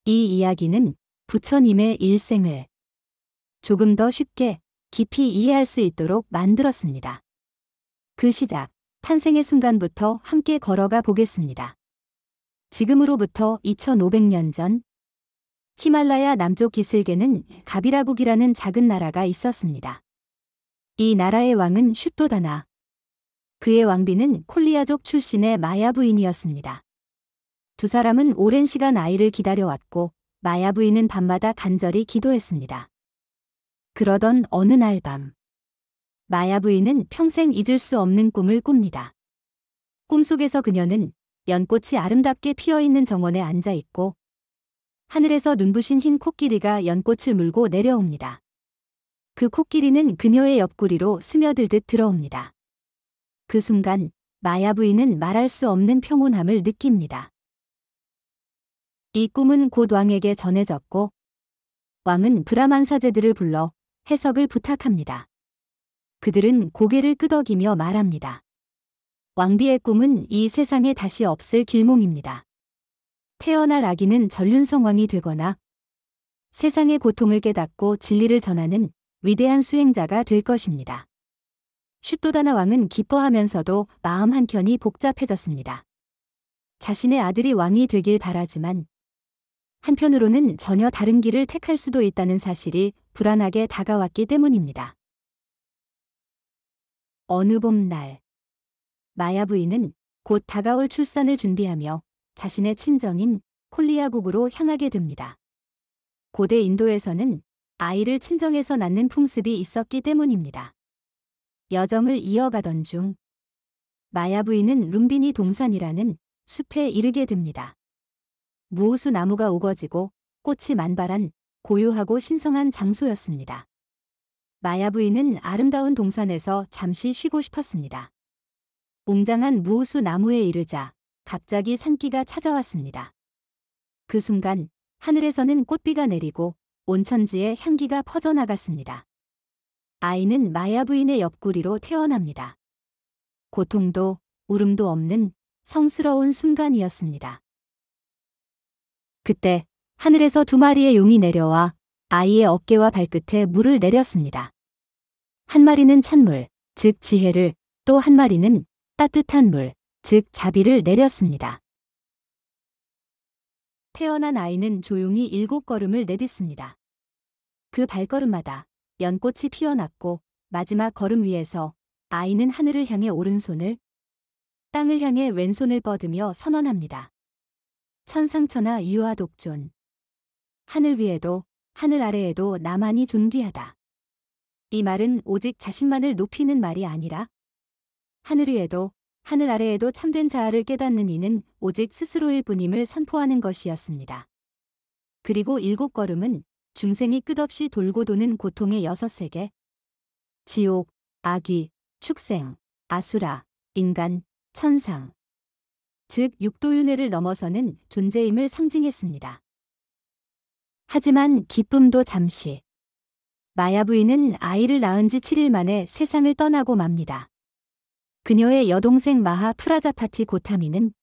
이 이야기는 부처님의 일생을 조금 더 쉽게 깊이 이해할 수 있도록 만들었습니다. 그 시작, 탄생의 순간부터 함께 걸어가 보겠습니다. 지금으로부터 2500년 전 히말라야 남쪽 기슭에는 가비라국이라는 작은 나라가 있었습니다. 이 나라의 왕은 슈토다나. 그의 왕비는 콜리아족 출신의 마야 부인이었습니다. 두 사람은 오랜 시간 아이를 기다려왔고 마야 부인은 밤마다 간절히 기도했습니다. 그러던 어느 날 밤, 마야 부인은 평생 잊을 수 없는 꿈을 꿉니다. 꿈속에서 그녀는 연꽃이 아름답게 피어있는 정원에 앉아있고 하늘에서 눈부신 흰 코끼리가 연꽃을 물고 내려옵니다. 그 코끼리는 그녀의 옆구리로 스며들듯 들어옵니다. 그 순간 마야 부인은 말할 수 없는 평온함을 느낍니다. 이 꿈은 곧 왕에게 전해졌고 왕은 브라만 사제들을 불러 해석을 부탁합니다. 그들은 고개를 끄덕이며 말합니다. 왕비의 꿈은 이 세상에 다시 없을 길몽입니다. 태어날 아기는 전륜성왕이 되거나 세상의 고통을 깨닫고 진리를 전하는 위대한 수행자가 될 것입니다. 슈토다나 왕은 기뻐하면서도 마음 한켠이 복잡해졌습니다. 자신의 아들이 왕이 되길 바라지만 한편으로는 전혀 다른 길을 택할 수도 있다는 사실이 불안하게 다가왔기 때문입니다. 어느 봄날, 마야 부인은 곧 다가올 출산을 준비하며 자신의 친정인 콜리아국으로 향하게 됩니다. 고대 인도에서는 아이를 친정에서 낳는 풍습이 있었기 때문입니다. 여정을 이어가던 중 마야 부인은 룸비니 동산이라는 숲에 이르게 됩니다. 무우수 나무가 우거지고 꽃이 만발한 고요하고 신성한 장소였습니다. 마야 부인은 아름다운 동산에서 잠시 쉬고 싶었습니다. 웅장한 무우수 나무에 이르자 갑자기 산기가 찾아왔습니다. 그 순간 하늘에서는 꽃비가 내리고 온 천지에 향기가 퍼져나갔습니다. 아이는 마야 부인의 옆구리로 태어납니다. 고통도 울음도 없는 성스러운 순간이었습니다. 그때 하늘에서 두 마리의 용이 내려와 아이의 어깨와 발끝에 물을 내렸습니다. 한 마리는 찬물, 즉 지혜를, 또 한 마리는 따뜻한 물, 즉 자비를 내렸습니다. 태어난 아이는 조용히 7걸음을 내딛습니다. 그 발걸음마다 연꽃이 피어났고 마지막 걸음 위에서 아이는 하늘을 향해 오른손을, 땅을 향해 왼손을 뻗으며 선언합니다. 천상천하 유아독존. 하늘 위에도 하늘 아래에도 나만이 존귀하다. 이 말은 오직 자신만을 높이는 말이 아니라 하늘 위에도 하늘 아래에도 참된 자아를 깨닫는 이는 오직 스스로일 뿐임을 선포하는 것이었습니다. 그리고 7걸음은 중생이 끝없이 돌고 도는 고통의 6세계, 지옥, 아귀, 축생, 아수라, 인간, 천상, 즉 육도윤회를 넘어서는 존재임을 상징했습니다. 하지만 기쁨도 잠시. 마야 부인은 아이를 낳은 지 7일 만에 세상을 떠나고 맙니다. 그녀의 여동생 마하 프라자파티 고타미는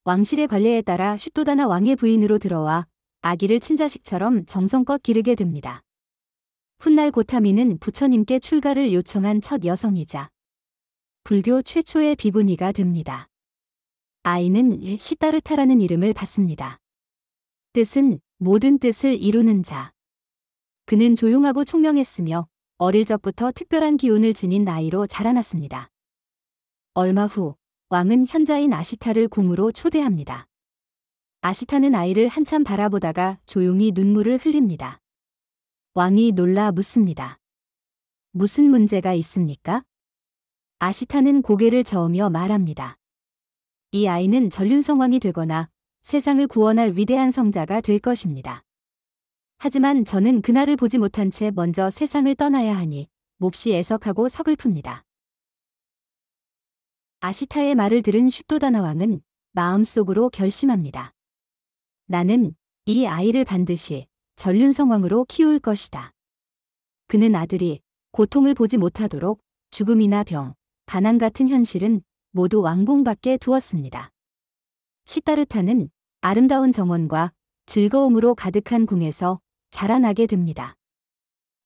왕실의 관례에 따라 슈토다나 왕의 부인으로 들어와 아기를 친자식처럼 정성껏 기르게 됩니다. 훗날 고타미는 부처님께 출가를 요청한 첫 여성이자 불교 최초의 비구니가 됩니다. 아이는 시타르타라는 이름을 받습니다. 뜻은 모든 뜻을 이루는 자. 그는 조용하고 총명했으며 어릴 적부터 특별한 기운을 지닌 아이로 자라났습니다. 얼마 후 왕은 현자인 아시타를 궁으로 초대합니다. 아시타는 아이를 한참 바라보다가 조용히 눈물을 흘립니다. 왕이 놀라 묻습니다. 무슨 문제가 있습니까? 아시타는 고개를 저으며 말합니다. 이 아이는 전륜성왕이 되거나 세상을 구원할 위대한 성자가 될 것입니다. 하지만 저는 그날을 보지 못한 채 먼저 세상을 떠나야 하니 몹시 애석하고 서글픕니다. 아시타의 말을 들은 슈토다나 왕은 마음속으로 결심합니다. 나는 이 아이를 반드시 전륜성왕으로 키울 것이다. 그는 아들이 고통을 보지 못하도록 죽음이나 병, 가난 같은 현실은 모두 왕궁 밖에 두었습니다. 시타르타는 아름다운 정원과 즐거움으로 가득한 궁에서 자라나게 됩니다.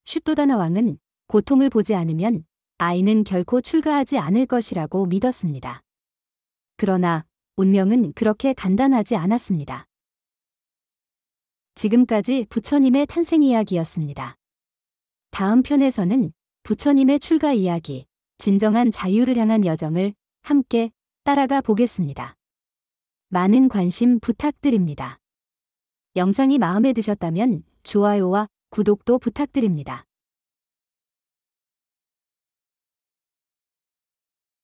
슈토다나 왕은 고통을 보지 않으면 아이는 결코 출가하지 않을 것이라고 믿었습니다. 그러나 운명은 그렇게 간단하지 않았습니다. 지금까지 부처님의 탄생 이야기였습니다. 다음 편에서는 부처님의 출가 이야기, 진정한 자유를 향한 여정을 함께 따라가 보겠습니다. 많은 관심 부탁드립니다. 영상이 마음에 드셨다면 좋아요와 구독도 부탁드립니다.